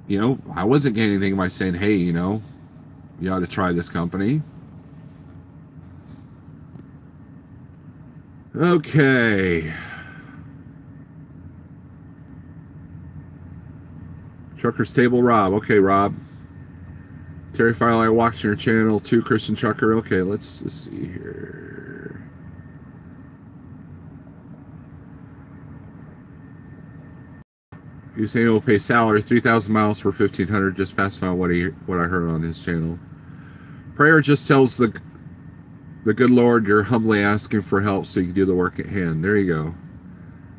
know, I wasn't getting anything by saying, hey, you know, you ought to try this company. Okay. Trucker's Table Rob. Okay, Rob. Terry Firelight watching your channel. 2 Christian Trucker. Okay, let's see here. You say he'll pay salary 3,000 miles for 1,500. Just passing on what I heard on his channel. Prayer just tells the good Lord you're humbly asking for help so you can do the work at hand. There you go.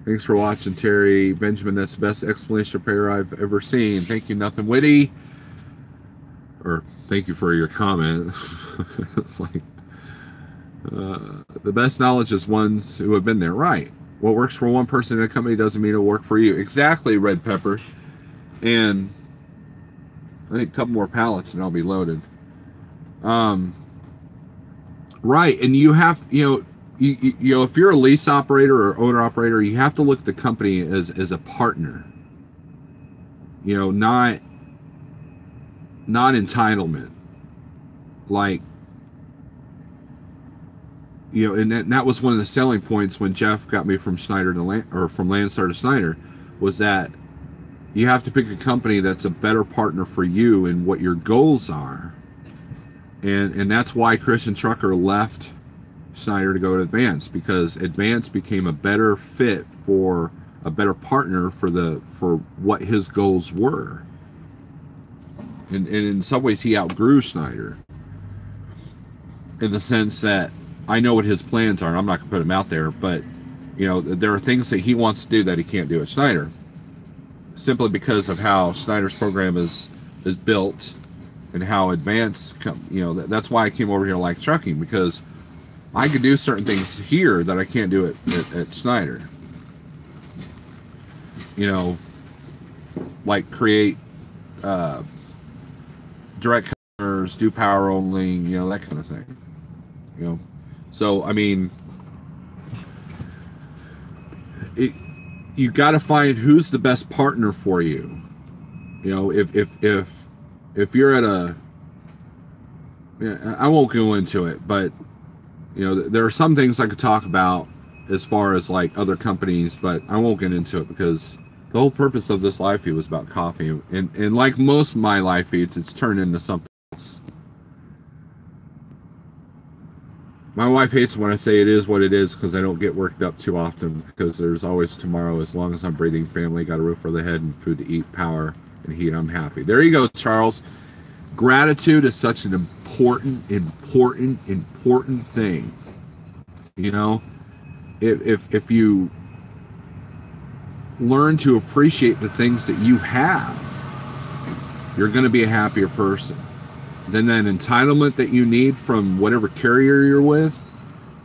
Thanks for watching, Terry. Benjamin, that's the best explanation of prayer I've ever seen. Thank you, Nothing Witty. Or thank you for your comment. It's like the best knowledge is ones who have been there. Right. What works for one person in a company doesn't mean it'll work for you. Exactly, Red Pepper. And I think a couple more pallets and I'll be loaded. Right. And you have, you know, if you're a lease operator or owner operator, you have to look at the company as a partner. You know, not entitlement. Like, you know, and that was one of the selling points when Jeff got me from Snyder to from Landstar to Snyder, was that you have to pick a company that's a better partner for you and what your goals are. And that's why Christian Trucker left Snyder to go to Advance, because Advance became a better fit for a better partner for what his goals were. And in some ways he outgrew Snyder, in the sense that I know what his plans are. I'm not going to put them out there, but you know, there are things that he wants to do that he can't do at Snyder, simply because of how Snyder's program is built and how advanced. You know, that's why I came over here to like trucking, because I could do certain things here that I can't do at Snyder. You know, like create direct customers, do power only, you know, that kind of thing. You know, so I mean, you got to find who's the best partner for you. You know, if you're at a, I won't go into it, but you know, there are some things I could talk about as far as like other companies, but I won't get into it because the whole purpose of this live feed was about coffee, and like most of my live feeds, it's turned into something else. My wife hates when I say it is what it is, because I don't get worked up too often, because there's always tomorrow. As long as I'm breathing, family, got a roof over the head and food to eat, power and heat, I'm happy. There you go, Charles. Gratitude is such an important thing. You know, if you learn to appreciate the things that you have, you're going to be a happier person. Then that entitlement that you need from whatever carrier you're with,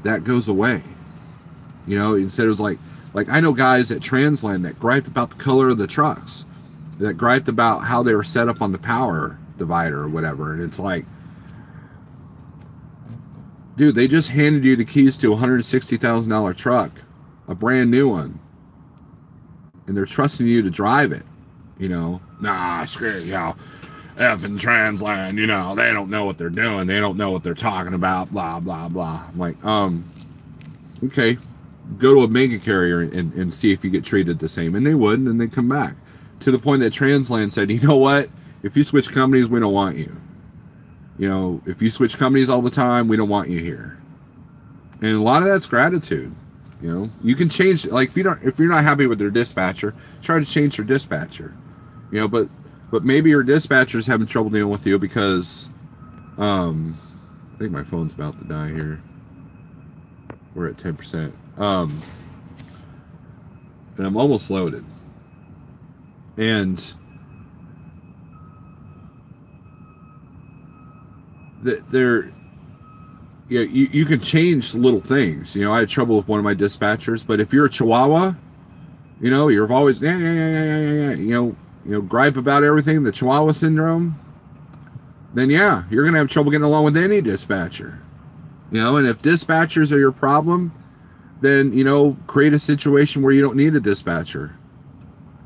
that goes away. You know, instead it was like I know guys at Transland that griped about the color of the trucks, that griped about how they were set up on the power divider or whatever, and it's like, dude, they just handed you the keys to a $160,000 truck, a brand new one, and they're trusting you to drive it. You know, nah, screw it, you know, effing Transland, you know, they don't know what they're doing, they don't know what they're talking about, blah blah blah. I'm like, okay, go to a mega carrier and see if you get treated the same, and they would, and then they come back to the point that Transland said, you know what, if you switch companies, we don't want you. You know, if you switch companies all the time, we don't want you here. And a lot of that's gratitude. You know, you can change, like if you're not happy with their dispatcher, try to change your dispatcher. You know, but maybe your dispatcher's having trouble dealing with you because I think my phone's about to die here. We're at 10%. And I'm almost loaded. And there, yeah, you can change little things. You know, I had trouble with one of my dispatchers, but if you're a Chihuahua, you know, you're always you know, gripe about everything, the Chihuahua syndrome, then yeah, you're gonna have trouble getting along with any dispatcher. You know, and if dispatchers are your problem, then, you know, create a situation where you don't need a dispatcher.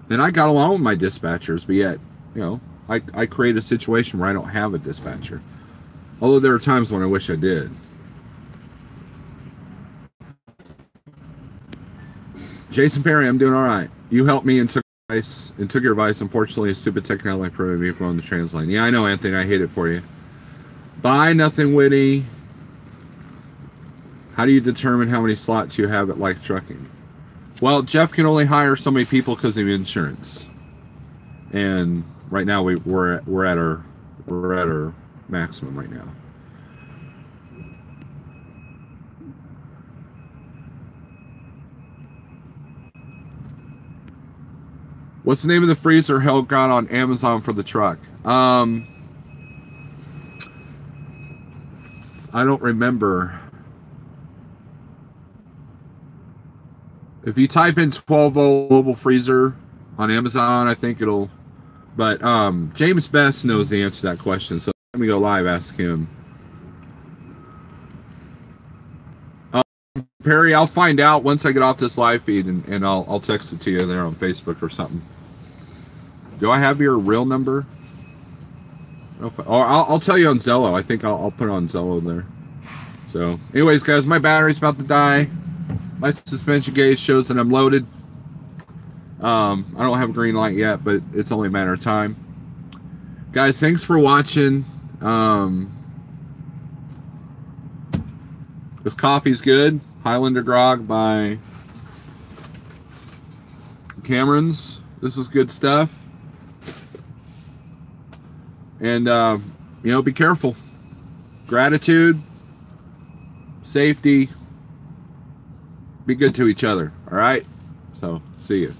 And I got along with my dispatchers, but yet, you know, I create a situation where I don't have a dispatcher. Although there are times when I wish I did. Jason Perry, I'm doing all right. You helped me and took your advice. Unfortunately, a stupid technology prevented me from on the Transline. Yeah, I know, Anthony. I hate it for you. Buy Nothing Witty. How do you determine how many slots you have at Like Trucking? Well, Jeff can only hire so many people because of insurance. And right now we're at our maximum right now. What's the name of the freezer Held got on Amazon for the truck? I don't remember. If you type in 12-volt global freezer on Amazon, I think it'll. But James Best knows the answer to that question, so let me go live, ask him. Perry, I'll find out once I get off this live feed, and I'll text it to you there on Facebook or something. Do I have your real number? Or I'll tell you on Zello. I think I'll put it on Zello there. So, anyways, guys, my battery's about to die. My suspension gauge shows that I'm loaded. I don't have a green light yet, but it's only a matter of time. Guys, thanks for watching. This coffee's good. Highlander Grog by Cameron's. This is good stuff. And, you know, be careful. Gratitude. Safety. Be good to each other. All right? So, see you.